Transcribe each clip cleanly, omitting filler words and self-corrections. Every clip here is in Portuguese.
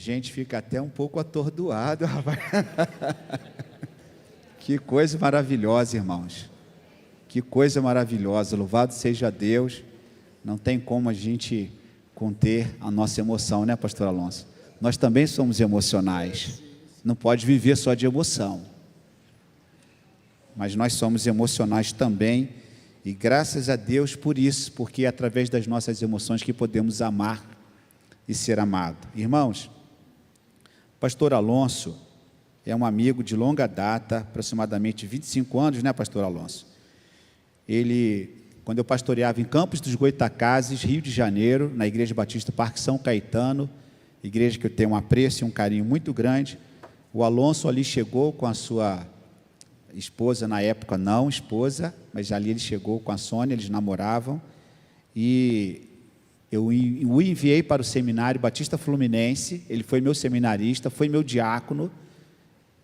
gente fica até um pouco atordoado, rapaz. Que coisa maravilhosa, irmãos. Que coisa maravilhosa. Louvado seja Deus. Não tem como a gente conter a nossa emoção, né, pastor Alonso? Nós também somos emocionais. Não pode viver só de emoção. Mas nós somos emocionais também. E graças a Deus por isso, porque é através das nossas emoções que podemos amar e ser amado. Irmãos, pastor Alonso é um amigo de longa data, aproximadamente 25 anos, né, pastor Alonso? Ele, quando eu pastoreava em Campos dos Goytacazes, Rio de Janeiro, na Igreja Batista Parque São Caetano, igreja que eu tenho um apreço e um carinho muito grande, o Alonso ali chegou com a sua esposa, na época não esposa, mas ali ele chegou com a Sônia, eles namoravam, e eu o enviei para o seminário Batista Fluminense. Ele foi meu seminarista, foi meu diácono,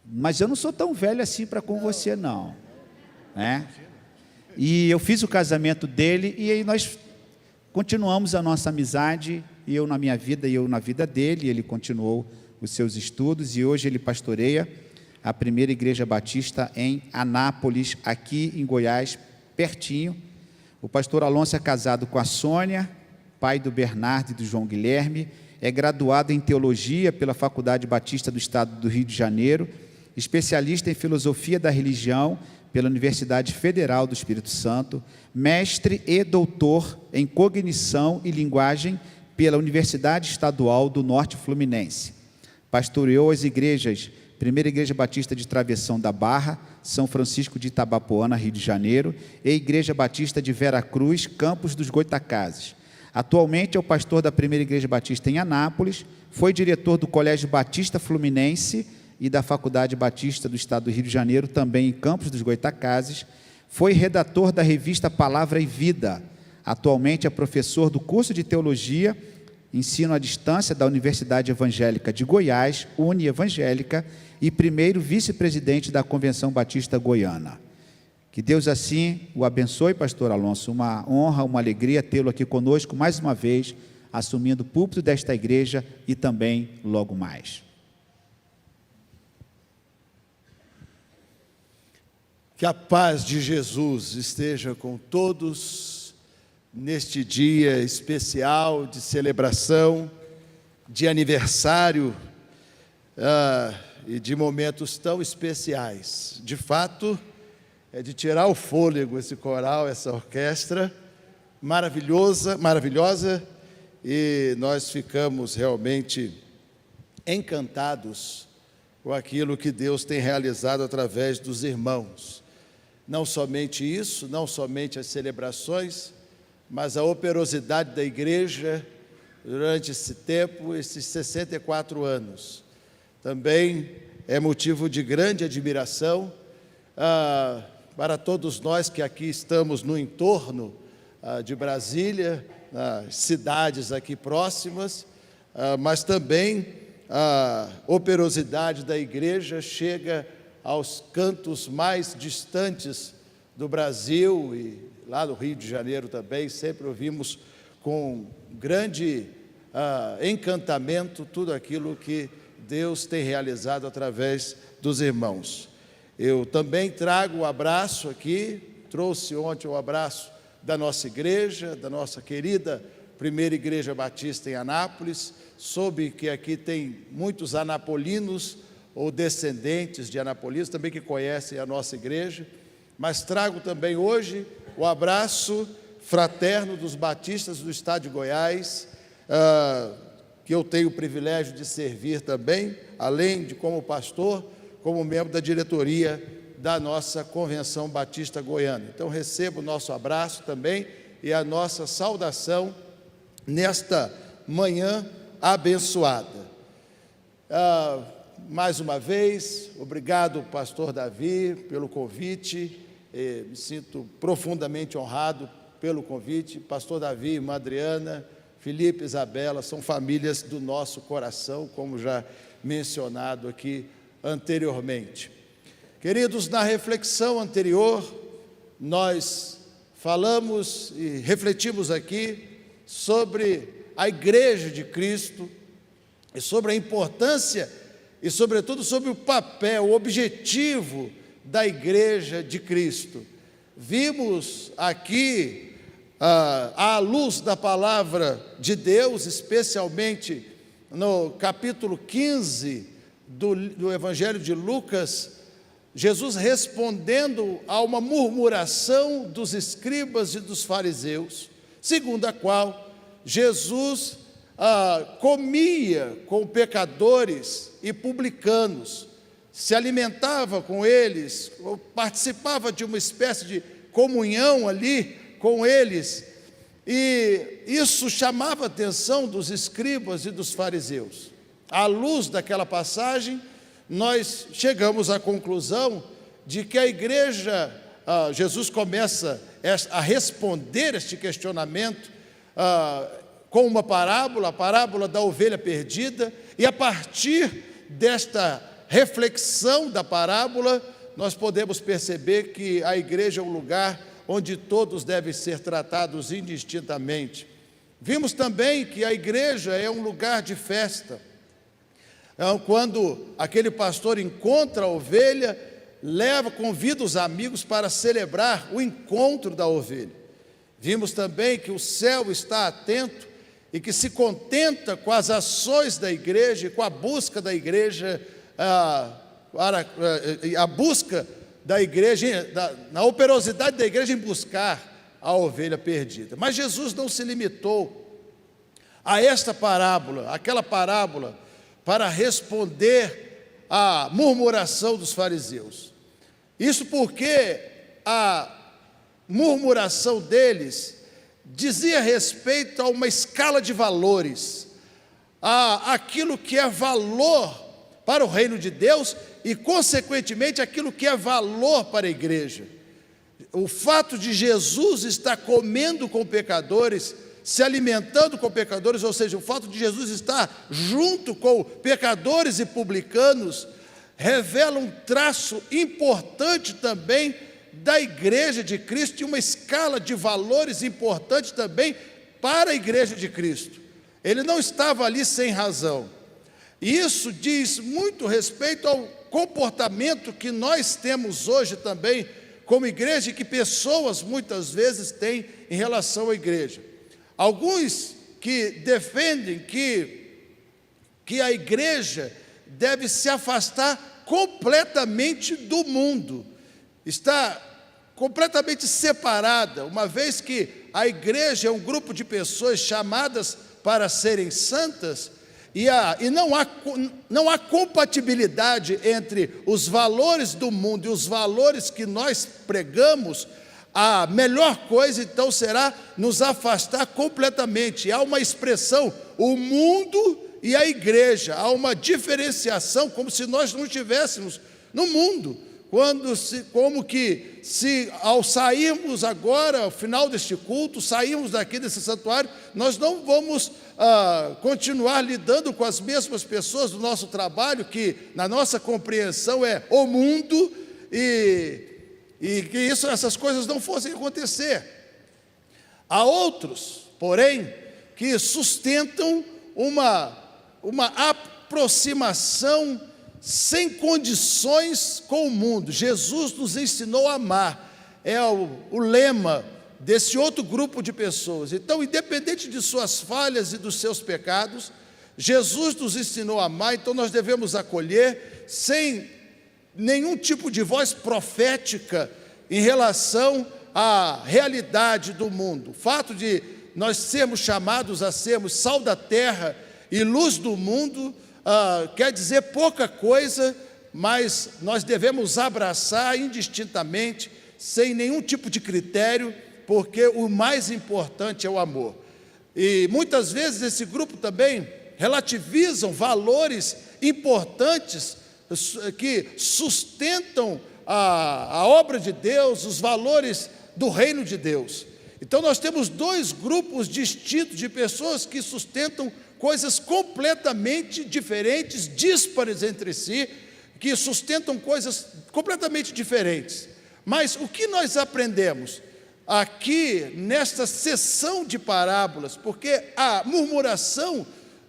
mas eu não sou tão velho assim para com você não, né? E eu fiz o casamento dele, e aí nós continuamos a nossa amizade, e eu na minha vida, e eu na vida dele. Ele continuou os seus estudos, e hoje ele pastoreia a primeira igreja batista em Anápolis, aqui em Goiás, pertinho. O pastor Alonso é casado com a Sônia, pai do Bernardo e do João Guilherme, é graduado em teologia pela Faculdade Batista do Estado do Rio de Janeiro, especialista em filosofia da religião pela Universidade Federal do Espírito Santo, mestre e doutor em cognição e linguagem pela Universidade Estadual do Norte Fluminense. Pastoreou as igrejas, Primeira Igreja Batista de Travessão da Barra, São Francisco de Itabapoana, Rio de Janeiro, e Igreja Batista de Vera Cruz, Campos dos Goytacazes. Atualmente é o pastor da Primeira Igreja Batista em Anápolis, foi diretor do Colégio Batista Fluminense e da Faculdade Batista do Estado do Rio de Janeiro, também em Campos dos Goytacazes, foi redator da revista Palavra e Vida. Atualmente é professor do curso de Teologia, Ensino à Distância da Universidade Evangélica de Goiás, Unievangélica, e primeiro vice-presidente da Convenção Batista Goiana. Que Deus assim o abençoe, pastor Alonso. Uma honra, uma alegria tê-lo aqui conosco mais uma vez, assumindo o púlpito desta igreja e também logo mais. Que a paz de Jesus esteja com todos neste dia especial de celebração, de aniversário e de momentos tão especiais. De fato, é de tirar o fôlego esse coral, essa orquestra maravilhosa, e nós ficamos realmente encantados com aquilo que Deus tem realizado através dos irmãos. Não somente isso, não somente as celebrações, mas a operosidade da igreja durante esse tempo, esses 64 anos, também é motivo de grande admiração para todos nós que aqui estamos no entorno de Brasília, nas cidades aqui próximas, mas também a operosidade da igreja chega aos cantos mais distantes do Brasil, e lá no Rio de Janeiro também, sempre ouvimos com grande encantamento tudo aquilo que Deus tem realizado através dos irmãos. Eu também trago o abraço aqui, trouxe ontem o abraço da nossa igreja, da nossa querida Primeira Igreja Batista em Anápolis. Soube que aqui tem muitos anapolinos ou descendentes de anapolinos também que conhecem a nossa igreja, mas trago também hoje o abraço fraterno dos batistas do estado de Goiás, que eu tenho o privilégio de servir também, além de como pastor, como membro da diretoria da nossa Convenção Batista Goiana. Então recebo o nosso abraço também e a nossa saudação nesta manhã abençoada. Mais uma vez, obrigado, pastor Davi, pelo convite. Me sinto profundamente honrado pelo convite. Pastor Davi, irmã Adriana, Felipe, Isabela, são famílias do nosso coração, como já mencionado aqui anteriormente. Queridos, na reflexão anterior, nós falamos e refletimos aqui sobre a Igreja de Cristo, e sobre a importância e, sobretudo, sobre o papel, o objetivo da Igreja de Cristo. Vimos aqui, à luz da palavra de Deus, especialmente no capítulo 15 do Evangelho de Lucas, Jesus respondendo a uma murmuração dos escribas e dos fariseus, segundo a qual Jesus comia com pecadores e publicanos, se alimentava com eles, participava de uma espécie de comunhão ali com eles, e isso chamava a atenção dos escribas e dos fariseus. À luz daquela passagem, nós chegamos à conclusão de que a igreja, Jesus começa a responder este questionamento com uma parábola, a parábola da ovelha perdida, e a partir desta reflexão da parábola, nós podemos perceber que a igreja é um lugar onde todos devem ser tratados indistintamente. Vimos também que a igreja é um lugar de festa. Quando aquele pastor encontra a ovelha, convida os amigos para celebrar o encontro da ovelha. Vimos também que o céu está atento e que se contenta com as ações da igreja e com a busca da igreja, a busca da igreja, na operosidade da igreja em buscar a ovelha perdida. Mas Jesus não se limitou a esta parábola, aquela parábola, para responder à murmuração dos fariseus. Isso porque a murmuração deles dizia respeito a uma escala de valores, a aquilo que é valor para o reino de Deus e, consequentemente, aquilo que é valor para a igreja. O fato de Jesus estar comendo com pecadores, se alimentando com pecadores, ou seja, o fato de Jesus estar junto com pecadores e publicanos, revela um traço importante também da igreja de Cristo e uma escala de valores importante também para a igreja de Cristo. Ele não estava ali sem razão. E isso diz muito respeito ao comportamento que nós temos hoje também como igreja e que pessoas muitas vezes têm em relação à igreja. Alguns que defendem que a igreja deve se afastar completamente do mundo, está completamente separada, uma vez que a igreja é um grupo de pessoas chamadas para serem santas, e não há compatibilidade entre os valores do mundo e os valores que nós pregamos. A melhor coisa então será nos afastar completamente. Há uma expressão, o mundo e a igreja, há uma diferenciação, como se nós não estivéssemos no mundo, como que se ao sairmos agora, ao final deste culto, sairmos daqui desse santuário, nós não vamos continuar lidando com as mesmas pessoas do nosso trabalho, que na nossa compreensão é o mundo, e que essas coisas não fossem acontecer. Há outros, porém, que sustentam uma aproximação sem condições com o mundo. Jesus nos ensinou a amar, é o lema desse outro grupo de pessoas. Então, independente de suas falhas e dos seus pecados, Jesus nos ensinou a amar, então nós devemos acolher sem nenhum tipo de voz profética em relação à realidade do mundo. O fato de nós sermos chamados a sermos sal da terra e luz do mundo quer dizer pouca coisa, mas nós devemos abraçar indistintamente, sem nenhum tipo de critério, porque o mais importante é o amor. E muitas vezes esse grupo também relativizam valores importantes que sustentam a obra de Deus, os valores do reino de Deus. Então nós temos dois grupos distintos de pessoas que sustentam coisas completamente diferentes, díspares entre si, que sustentam coisas completamente diferentes. Mas o que nós aprendemos aqui nesta sessão de parábolas? Porque a murmuração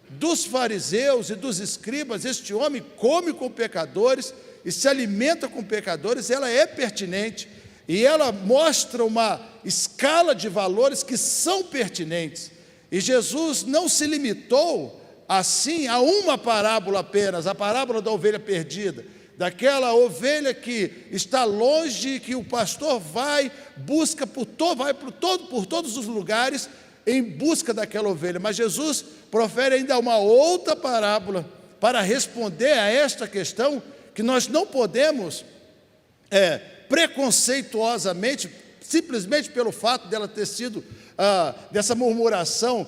dos fariseus e dos escribas, este homem come com pecadores e se alimenta com pecadores, ela é pertinente, e ela mostra uma escala de valores que são pertinentes. E Jesus não se limitou assim a uma parábola apenas, a parábola da ovelha perdida, daquela ovelha que está longe, que o pastor busca por todos os lugares em busca daquela ovelha. Mas Jesus profere ainda uma outra parábola para responder a esta questão, que nós não podemos preconceituosamente, simplesmente pelo fato dela ter sido, dessa murmuração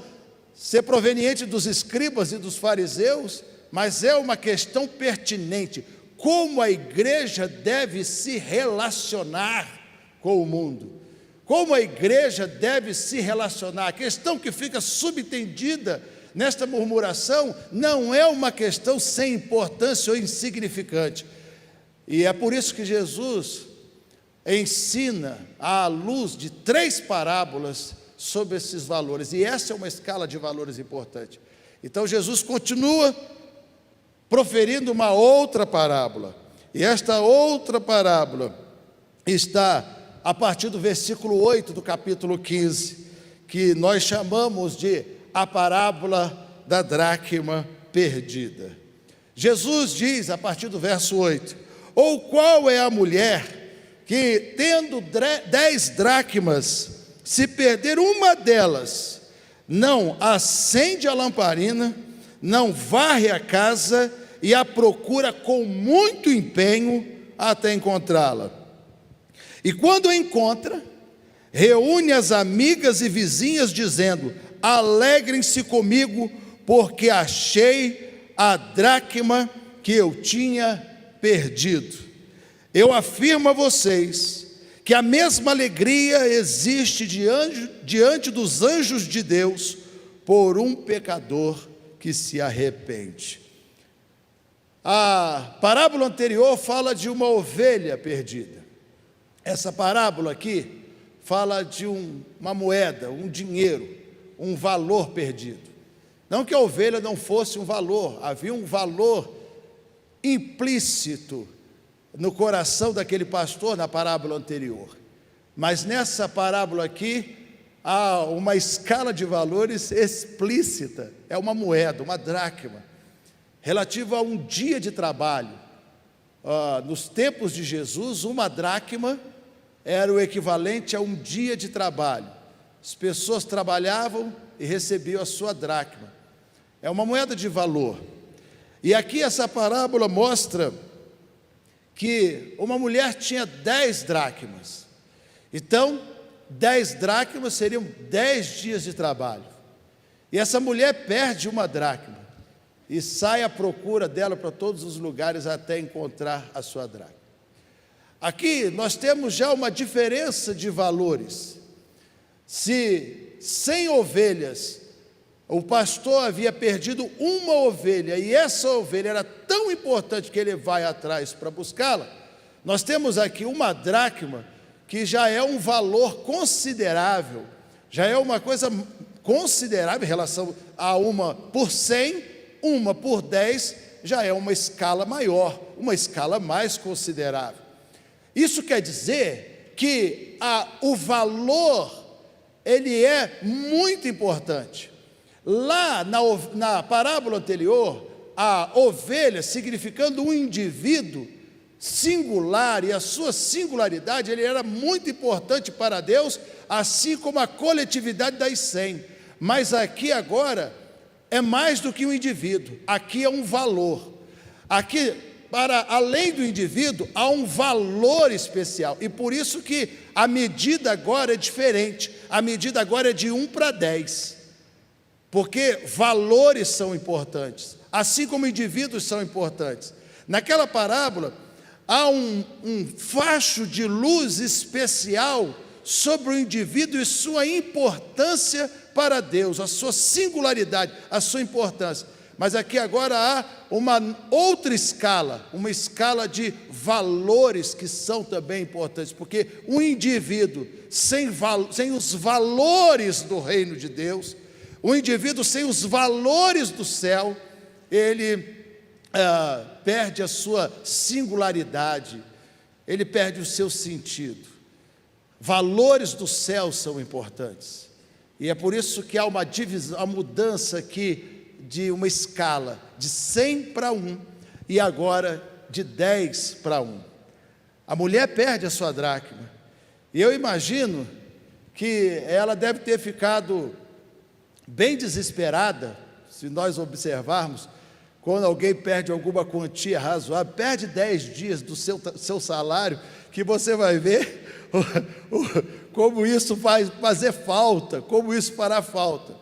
ser proveniente dos escribas e dos fariseus, mas é uma questão pertinente. Como a igreja deve se relacionar com o mundo? Como a igreja deve se relacionar? A questão que fica subentendida nesta murmuração não é uma questão sem importância ou insignificante. E é por isso que Jesus ensina à luz de 3 parábolas sobre esses valores. E essa é uma escala de valores importante. Então Jesus continua proferindo uma outra parábola. E esta outra parábola está a partir do versículo 8 do capítulo 15, que nós chamamos de a parábola da dracma perdida. Jesus diz, a partir do verso 8: ou qual é a mulher que, tendo 10 dracmas, se perder uma delas, não acende a lamparina, não varre a casa e a procura com muito empenho até encontrá-la? E quando a encontra, reúne as amigas e vizinhas, dizendo: alegrem-se comigo, porque achei a dracma que eu tinha perdido. Eu afirmo a vocês que a mesma alegria existe diante dos anjos de Deus por um pecador que se arrepende. A parábola anterior fala de uma ovelha perdida. Essa parábola aqui fala de uma moeda, um dinheiro, um valor perdido. Não que a ovelha não fosse um valor, havia um valor implícito no coração daquele pastor na parábola anterior. Mas nessa parábola aqui, há uma escala de valores explícita. É uma moeda, uma dracma, relativa a um dia de trabalho. Nos tempos de Jesus, uma dracma era o equivalente a um dia de trabalho. As pessoas trabalhavam e recebiam a sua dracma. É uma moeda de valor. E aqui essa parábola mostra que uma mulher tinha 10 dracmas. Então, 10 dracmas seriam 10 dias de trabalho. E essa mulher perde uma dracma e sai à procura dela para todos os lugares até encontrar a sua dracma. Aqui nós temos já uma diferença de valores. Se 100 ovelhas, o pastor havia perdido uma ovelha, e essa ovelha era tão importante que ele vai atrás para buscá-la, nós temos aqui uma dracma, que já é um valor considerável, já é uma coisa considerável em relação a uma por 100, uma por 10, já é uma escala maior, uma escala mais considerável. Isso quer dizer que o valor, ele é muito importante. Lá na parábola anterior, a ovelha, significando um indivíduo singular, e a sua singularidade, ele era muito importante para Deus, assim como a coletividade das 100. Mas aqui agora, é mais do que um indivíduo, aqui é um valor. Aqui, para além do indivíduo, há um valor especial, e por isso que a medida agora é diferente, a medida agora é de 1 para 10, porque valores são importantes, assim como indivíduos são importantes. Naquela parábola, há um facho de luz especial sobre o indivíduo e sua importância para Deus, a sua singularidade, a sua importância. Mas aqui agora há uma outra escala, uma escala de valores que são também importantes, porque um indivíduo sem os valores do reino de Deus, Um indivíduo sem os valores do céu, ele perde a sua singularidade, ele perde o seu sentido. Valores do céu são importantes. E é por isso que há uma divisão, a mudança aqui de uma escala de 100 para 1 e agora de 10 para 1. A mulher perde a sua dracma. E eu imagino que ela deve ter ficado bem desesperada, se nós observarmos, quando alguém perde alguma quantia razoável, perde 10 dias do seu salário, que você vai ver como isso vai fazer falta, como isso fará falta.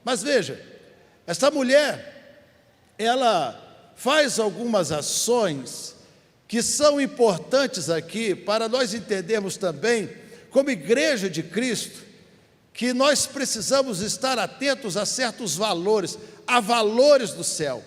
Mas veja, essa mulher, ela faz algumas ações que são importantes aqui, para nós entendermos também, como igreja de Cristo, que nós precisamos estar atentos a certos valores, a valores do céu,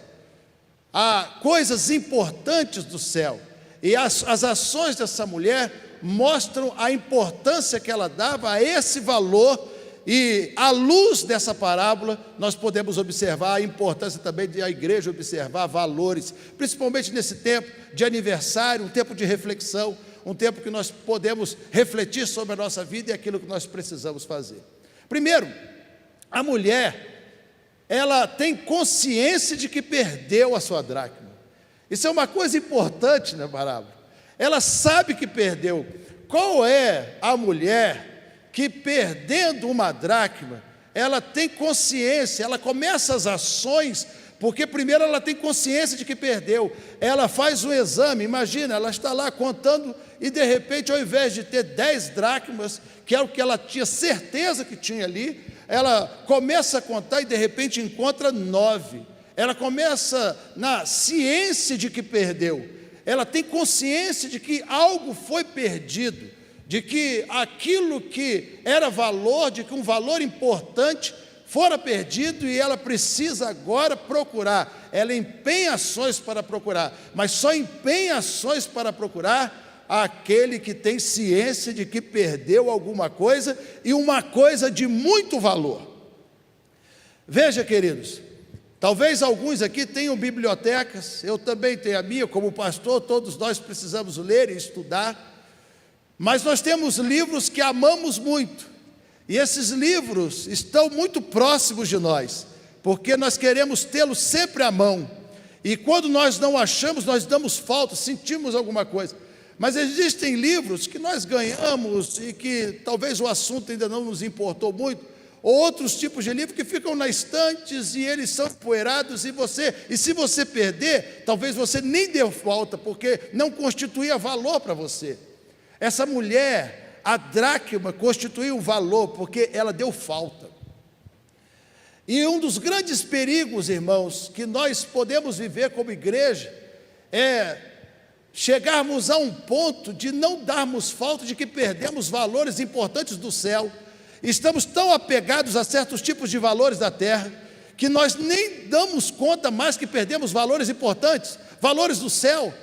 a coisas importantes do céu. E as ações dessa mulher mostram a importância que ela dava a esse valor, e à luz dessa parábola nós podemos observar a importância também de a igreja observar valores, principalmente nesse tempo de aniversário, um tempo de reflexão, um tempo que nós podemos refletir sobre a nossa vida e aquilo que nós precisamos fazer. Primeiro, a mulher, ela tem consciência de que perdeu a sua dracma. Isso é uma coisa importante na parábola. Ela sabe que perdeu. Qual é a mulher que, perdendo uma dracma, ela tem consciência, ela começa as ações, porque primeiro ela tem consciência de que perdeu, ela faz um exame, imagina, ela está lá contando e de repente, ao invés de ter 10 dracmas, que é o que ela tinha certeza que tinha ali, ela começa a contar e de repente encontra 9, ela começa na ciência de que perdeu, ela tem consciência de que algo foi perdido, de que aquilo que era valor, de que um valor importante fora perdido e ela precisa agora procurar. Ela empenha ações para procurar, mas só empenha ações para procurar aquele que tem ciência de que perdeu alguma coisa e uma coisa de muito valor. Veja, queridos, talvez alguns aqui tenham bibliotecas, eu também tenho a minha, como pastor, todos nós precisamos ler e estudar. Mas nós temos livros que amamos muito, e esses livros estão muito próximos de nós, porque nós queremos tê-los sempre à mão, e quando nós não achamos, nós damos falta, sentimos alguma coisa. Mas existem livros que nós ganhamos e que talvez o assunto ainda não nos importou muito, ou outros tipos de livros que ficam nas estantes e eles são empoeirados, e se você perder, talvez você nem deu falta, porque não constituía valor para você. Essa mulher, a dracma, constituiu um valor, porque ela deu falta. E um dos grandes perigos, irmãos, que nós podemos viver como igreja, é chegarmos a um ponto de não darmos falta, de que perdemos valores importantes do céu. Estamos tão apegados a certos tipos de valores da terra, que nós nem damos conta mais que perdemos valores importantes, valores do céu,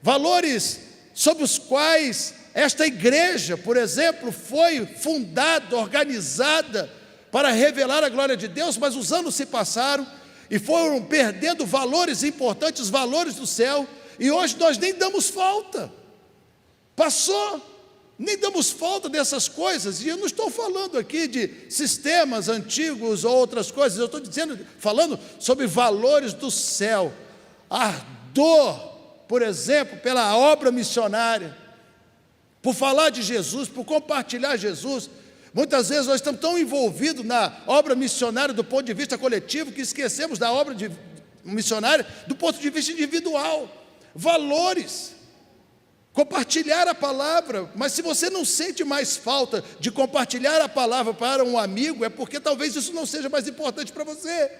valores sobre os quais esta igreja, por exemplo, foi fundada, organizada para revelar a glória de Deus, mas os anos se passaram e foram perdendo valores importantes, valores do céu, e hoje nós nem damos falta. Passou, nem damos falta dessas coisas, e eu não estou falando aqui de sistemas antigos ou outras coisas, eu estou falando sobre valores do céu, ardor, por exemplo, pela obra missionária, por falar de Jesus, por compartilhar Jesus. Muitas vezes nós estamos tão envolvidos na obra missionária do ponto de vista coletivo, que esquecemos da obra missionária do ponto de vista individual. Valores, compartilhar a palavra, mas se você não sente mais falta de compartilhar a palavra para um amigo, é porque talvez isso não seja mais importante para você.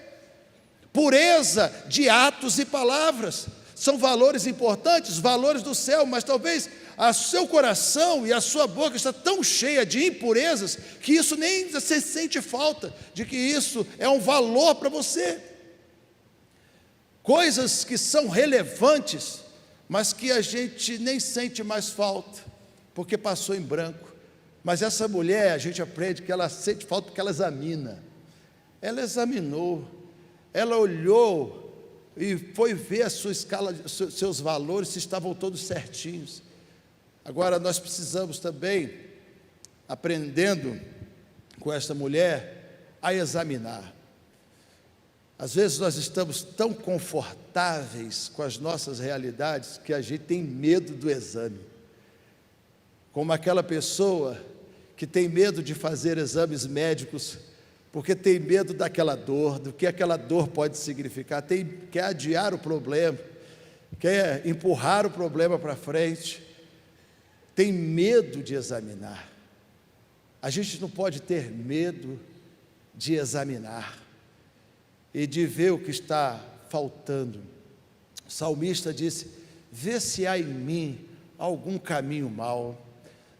Pureza de atos e palavras são valores importantes, valores do céu, mas talvez o seu coração e a sua boca está tão cheia de impurezas que isso nem você sente falta de que isso é um valor para você. Coisas que são relevantes, mas que a gente nem sente mais falta, porque passou em branco. Mas essa mulher, a gente aprende que ela sente falta porque ela examina. Ela examinou, ela olhou e foi ver a sua escala, seus valores, se estavam todos certinhos. Agora, nós precisamos também, aprendendo com esta mulher, a examinar. Às vezes nós estamos tão confortáveis com as nossas realidades que a gente tem medo do exame. Como aquela pessoa que tem medo de fazer exames médicos, porque tem medo daquela dor, do que aquela dor pode significar, quer adiar o problema, quer empurrar o problema para frente, tem medo de examinar. A gente não pode ter medo de examinar e de ver o que está faltando. O salmista disse: vê se há em mim algum caminho mau.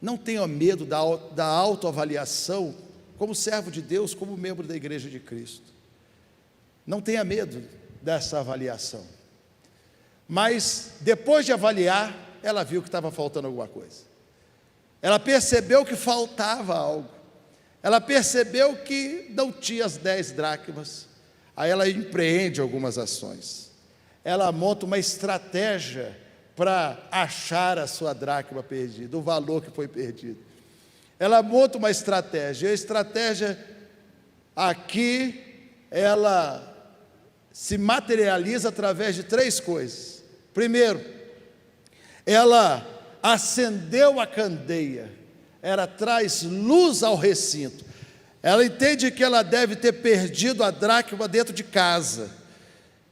Não tenha medo da autoavaliação como servo de Deus, como membro da igreja de Cristo. Não tenha medo dessa avaliação. Mas depois de avaliar, ela viu que estava faltando alguma coisa. Ela percebeu que faltava algo. Ela percebeu que não tinha as 10 dracmas. Aí ela empreende algumas ações. Ela monta uma estratégia para achar a sua dracma perdida, o valor que foi perdido. Ela monta uma estratégia. E a estratégia aqui, ela se materializa através de 3 coisas. Primeiro, ela acendeu a candeia. Ela traz luz ao recinto. Ela entende que ela deve ter perdido a dracma dentro de casa.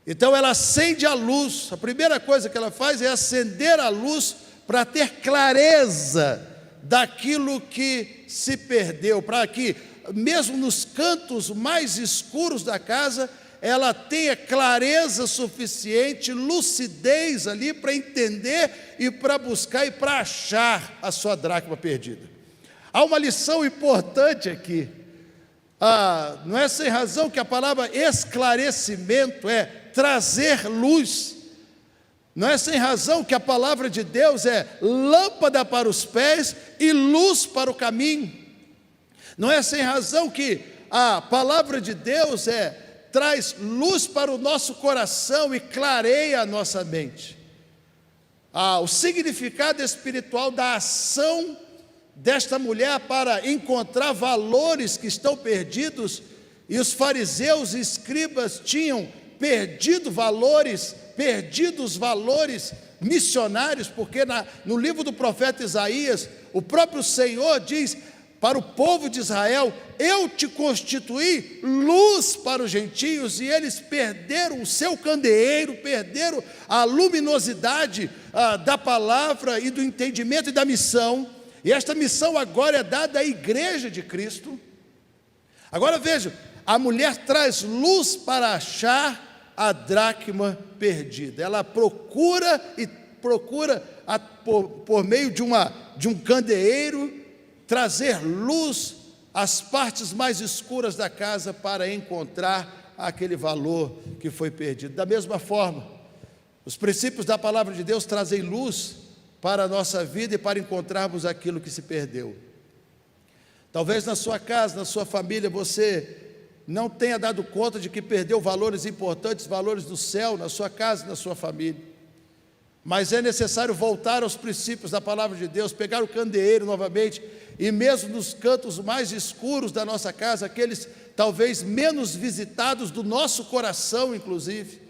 Então ela acende a luz. A primeira coisa que ela faz é acender a luz para ter clareza daquilo que se perdeu, para que mesmo nos cantos mais escuros da casa, ela tenha clareza suficiente, lucidez ali para entender e para buscar e para achar a sua dracma perdida. Há uma lição importante aqui. Não é sem razão que a palavra esclarecimento é trazer luz. Não é sem razão que a palavra de Deus é lâmpada para os pés e luz para o caminho. Não é sem razão que a palavra de Deus traz luz para o nosso coração e clareia a nossa mente. O significado espiritual da ação desta mulher para encontrar valores que estão perdidos, e os fariseus e escribas tinham perdidos valores missionários, porque no livro do profeta Isaías, o próprio Senhor diz para o povo de Israel: eu te constituí luz para os gentios, e eles perderam o seu candeeiro, perderam a luminosidade da palavra e do entendimento e da missão. E esta missão agora é dada à igreja de Cristo. Agora veja, a mulher traz luz para achar a dracma perdida. Ela procura por meio de um candeeiro, trazer luz às partes mais escuras da casa para encontrar aquele valor que foi perdido. Da mesma forma, os princípios da palavra de Deus trazem luz para a nossa vida e para encontrarmos aquilo que se perdeu. Talvez na sua casa, na sua família, você não tenha dado conta de que perdeu valores importantes, valores do céu, na sua casa, na sua família. Mas é necessário voltar aos princípios da palavra de Deus, pegar o candeeiro novamente, e mesmo nos cantos mais escuros da nossa casa, aqueles talvez menos visitados do nosso coração, inclusive,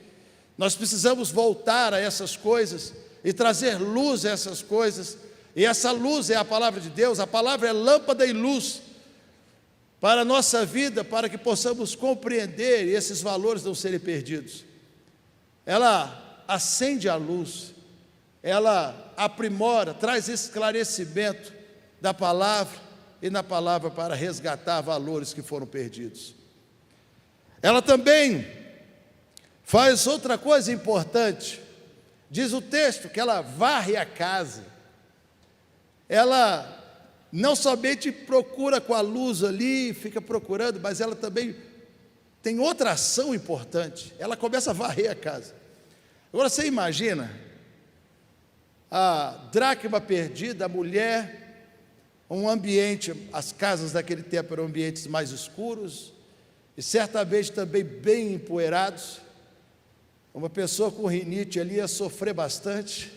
nós precisamos voltar a essas coisas e trazer luz a essas coisas. E essa luz é a palavra de Deus. A palavra é lâmpada e luz para a nossa vida, para que possamos compreender e esses valores não serem perdidos. Ela acende a luz, ela aprimora, traz esclarecimento da palavra, e na palavra para resgatar valores que foram perdidos. Ela também faz outra coisa importante. Diz o texto que ela varre a casa. Ela não somente procura com a luz ali, fica procurando, mas ela também tem outra ação importante. Ela começa a varrer a casa. Agora você imagina a dracma perdida, a mulher, um ambiente, as casas daquele tempo eram ambientes mais escuros, e certamente também bem empoeirados. Uma pessoa com rinite ali ia sofrer bastante,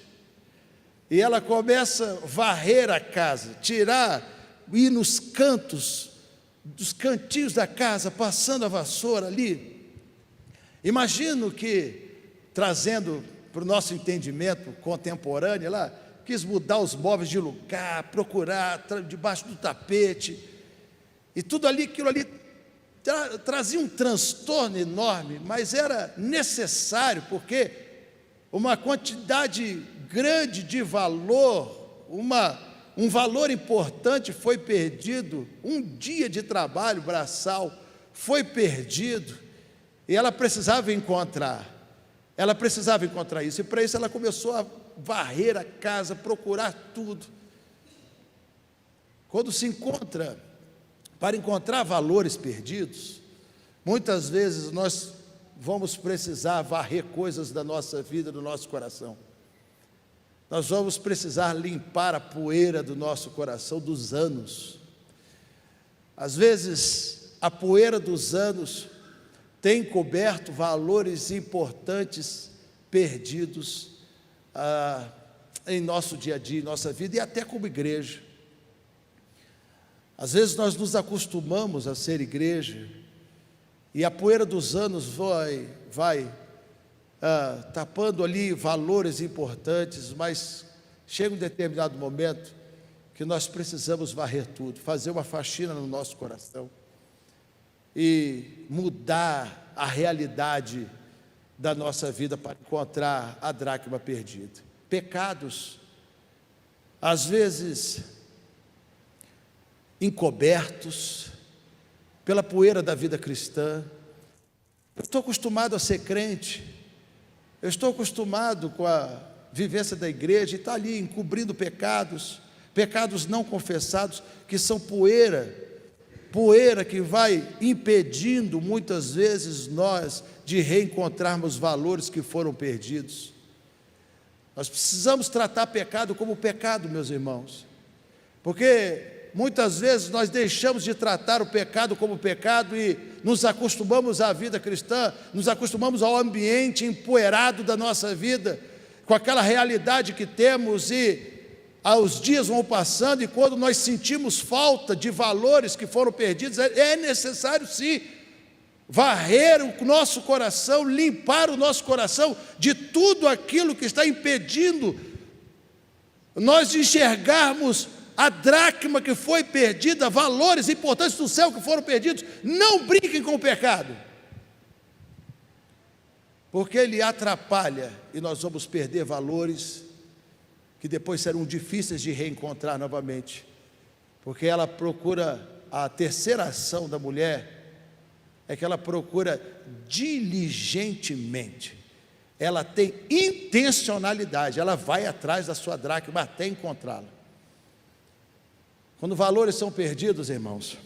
e ela começa a varrer a casa, ir nos cantos, dos cantinhos da casa, passando a vassoura ali. Imagino que, trazendo para o nosso entendimento contemporâneo, ela quis mudar os móveis de lugar, procurar debaixo do tapete, e tudo ali, aquilo ali trazia um transtorno enorme, mas era necessário, porque uma quantidade grande de valor, um valor importante foi perdido, um dia de trabalho braçal foi perdido, e ela precisava encontrar isso, e para isso ela começou a varrer a casa, procurar tudo. Quando se encontra, para encontrar valores perdidos, muitas vezes nós vamos precisar varrer coisas da nossa vida, do nosso coração. Nós vamos precisar limpar a poeira do nosso coração, dos anos. Às vezes, a poeira dos anos tem coberto valores importantes perdidos em nosso dia a dia, em nossa vida, e até como igreja. Às vezes nós nos acostumamos a ser igreja, e a poeira dos anos vai tapando ali valores importantes, mas chega um determinado momento que nós precisamos varrer tudo, fazer uma faxina no nosso coração e mudar a realidade da nossa vida para encontrar a dracma perdida. Pecados, às vezes encobertos pela poeira da vida cristã. Eu estou acostumado a ser crente, eu estou acostumado com a vivência da igreja, e está ali encobrindo pecados não confessados, que são poeira que vai impedindo muitas vezes nós de reencontrarmos valores que foram perdidos. Nós precisamos tratar pecado como pecado, meus irmãos, porque muitas vezes nós deixamos de tratar o pecado como pecado e nos acostumamos à vida cristã, nos acostumamos ao ambiente empoeirado da nossa vida, com aquela realidade que temos, e os dias vão passando, e quando nós sentimos falta de valores que foram perdidos, é necessário sim varrer o nosso coração, limpar o nosso coração de tudo aquilo que está impedindo nós de enxergarmos a dracma que foi perdida, valores importantes do céu que foram perdidos. Não brinquem com o pecado, porque ele atrapalha, e nós vamos perder valores que depois serão difíceis de reencontrar novamente, porque ela procura, a terceira ação da mulher é que ela procura diligentemente, ela tem intencionalidade, ela vai atrás da sua dracma até encontrá-la. Quando valores são perdidos, irmãos,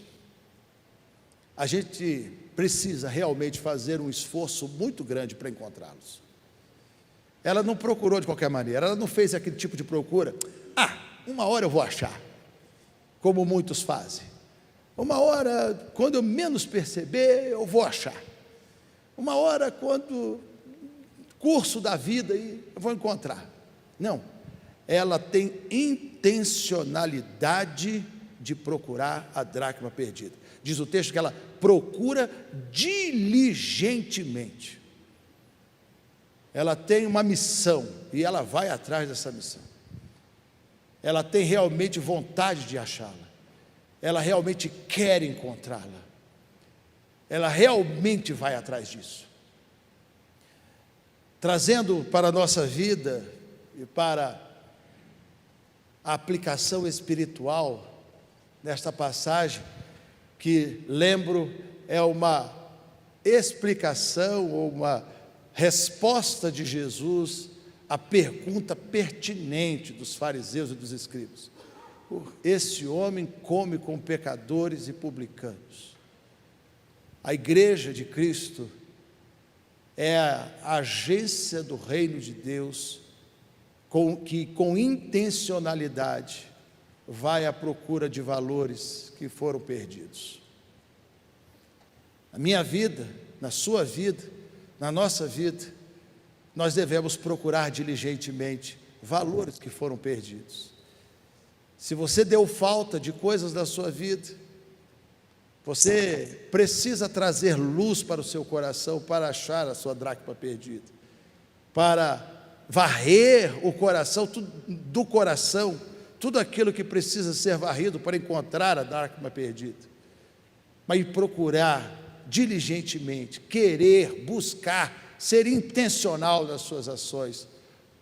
a gente precisa realmente fazer um esforço muito grande para encontrá-los. Ela não procurou de qualquer maneira, ela não fez aquele tipo de procura, uma hora eu vou achar, como muitos fazem. Uma hora, quando eu menos perceber, eu vou achar. Uma hora, quando curso da vida, eu vou encontrar. Não, ela tem intencionalidade de procurar a dracma perdida. Diz o texto que ela procura diligentemente. Ela tem uma missão e ela vai atrás dessa missão. Ela tem realmente vontade de achá-la. Ela realmente quer encontrá-la. Ela realmente vai atrás disso. Trazendo para a nossa vida e para a aplicação espiritual nesta passagem, que lembro é uma explicação ou uma resposta de Jesus à pergunta pertinente dos fariseus e dos escribas: esse homem come com pecadores e publicanos. A igreja de Cristo é a agência do reino de Deus, que com intencionalidade vai à procura de valores que foram perdidos. na minha vida, na sua vida, na nossa vida, nós devemos procurar diligentemente valores que foram perdidos. Se você deu falta de coisas da sua vida, você precisa trazer luz para o seu coração para achar a sua dracma perdida, para varrer o coração, do coração, tudo aquilo que precisa ser varrido para encontrar a dracma perdida, mas procurar diligentemente, querer, buscar, ser intencional nas suas ações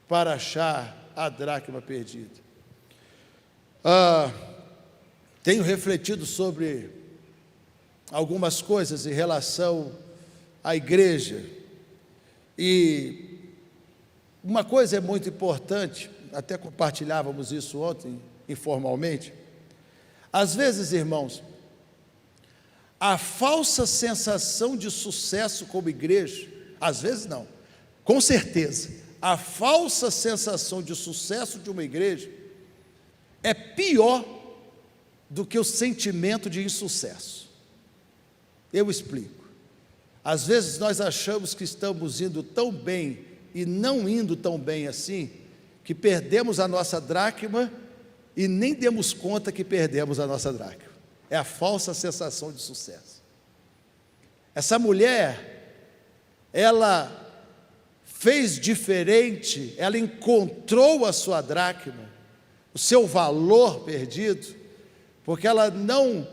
para achar a dracma perdida. Tenho refletido sobre algumas coisas em relação à igreja, e uma coisa é muito importante, até compartilhávamos isso ontem, informalmente. Às vezes, irmãos, a falsa sensação de sucesso como igreja, às vezes não, com certeza, a falsa sensação de sucesso de uma igreja é pior do que o sentimento de insucesso. Eu explico. Às vezes nós achamos que estamos indo tão bem e não indo tão bem assim, que perdemos a nossa dracma e nem demos conta que perdemos a nossa dracma. É a falsa sensação de sucesso. Essa mulher, ela fez diferente, ela encontrou a sua dracma, o seu valor perdido, porque ela não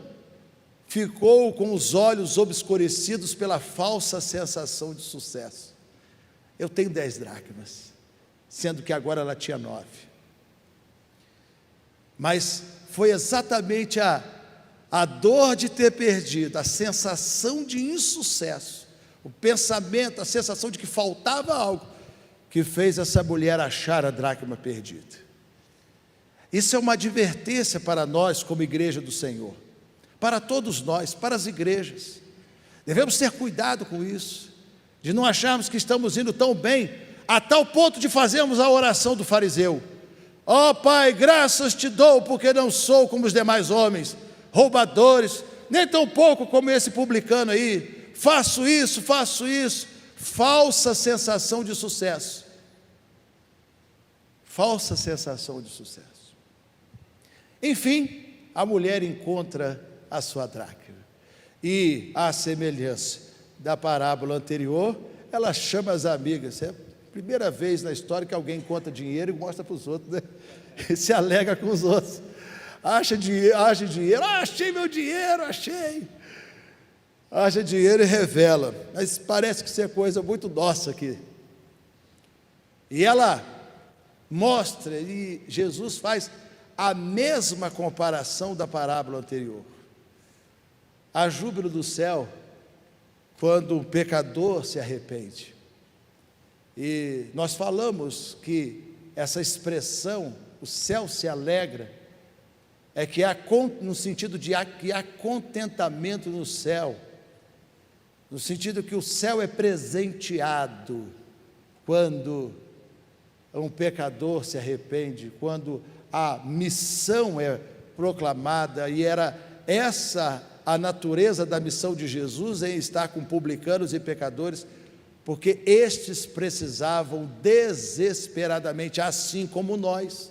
ficou com os olhos obscurecidos pela falsa sensação de sucesso. Eu tenho 10 dracmas, sendo que agora ela tinha 9. Mas foi exatamente a dor de ter perdido, a sensação de insucesso, o pensamento, a sensação de que faltava algo, que fez essa mulher achar a dracma perdida. Isso é uma advertência para nós como igreja do Senhor, para todos nós, para as igrejas. Devemos ter cuidado com isso, de não acharmos que estamos indo tão bem, a tal ponto de fazermos a oração do fariseu: ó Pai, graças te dou, porque não sou como os demais homens, roubadores, nem tão pouco como esse publicano aí, faço isso, falsa sensação de sucesso, falsa sensação de sucesso. Enfim, a mulher encontra a sua dracma, e à semelhança da parábola anterior, ela chama as amigas. É a primeira vez na história que alguém conta dinheiro e mostra para os outros, né? E se alega com os outros, acha dinheiro, achei meu dinheiro, acha dinheiro e revela, mas parece que isso é coisa muito nossa aqui. E ela mostra, e Jesus faz a mesma comparação da parábola anterior. Há júbilo do céu quando um pecador se arrepende. E nós falamos que essa expressão, o céu se alegra, é que há, no sentido de que há contentamento no céu, no sentido que o céu é presenteado quando um pecador se arrepende, quando a missão é proclamada, e era essa a natureza da missão de Jesus, em estar com publicanos e pecadores, porque estes precisavam desesperadamente, assim como nós,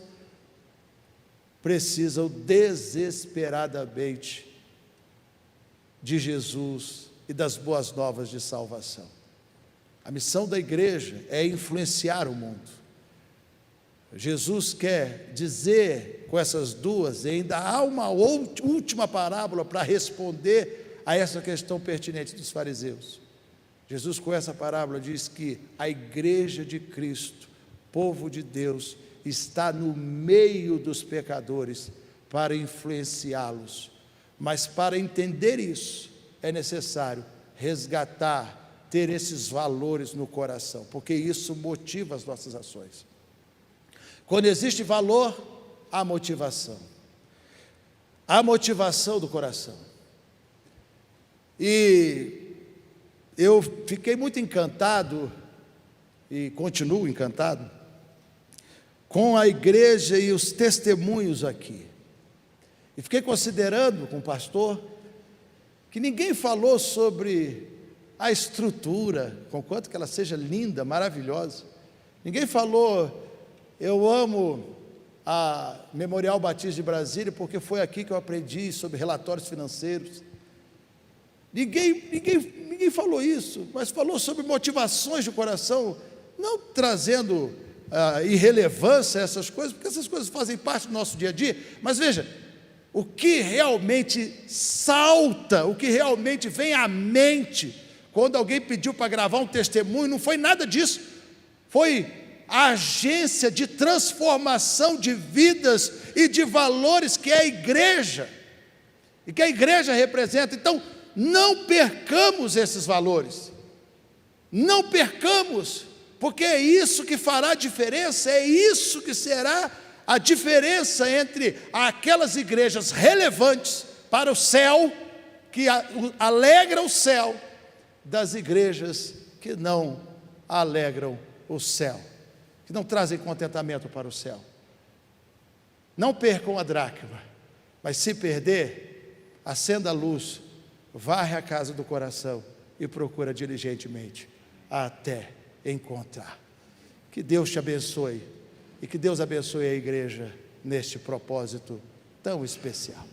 precisam desesperadamente de Jesus e das boas novas de salvação. A missão da igreja é influenciar o mundo. Jesus quer dizer com essas duas, e ainda há uma última parábola para responder a essa questão pertinente dos fariseus. Jesus, com essa parábola, diz que a igreja de Cristo, povo de Deus, está no meio dos pecadores para influenciá-los. Mas para entender isso, é necessário resgatar, ter esses valores no coração, porque isso motiva as nossas ações. Quando existe valor, há motivação. Há motivação do coração. E eu fiquei muito encantado, e continuo encantado, com a igreja e os testemunhos aqui. E fiquei considerando com o pastor, que ninguém falou sobre a estrutura, conquanto que ela seja linda, maravilhosa. Ninguém falou, eu amo a Memorial Batista de Brasília, porque foi aqui que eu aprendi sobre relatórios financeiros. Ninguém falou isso, mas falou sobre motivações de coração, não trazendo irrelevância a essas coisas, porque essas coisas fazem parte do nosso dia a dia. Mas veja, o que realmente salta, o que realmente vem à mente, quando alguém pediu para gravar um testemunho, não foi nada disso, foi a agência de transformação de vidas e de valores que é a igreja, e que a igreja representa. Então, não percamos esses valores, não percamos, porque é isso que fará a diferença, é isso que será a diferença entre aquelas igrejas relevantes para o céu, que alegram o céu, das igrejas que não alegram o céu, que não trazem contentamento para o céu. Não percam a dracma, mas se perder, acenda a luz, varre a casa do coração e procura diligentemente até encontrar. Que Deus te abençoe e que Deus abençoe a igreja neste propósito tão especial.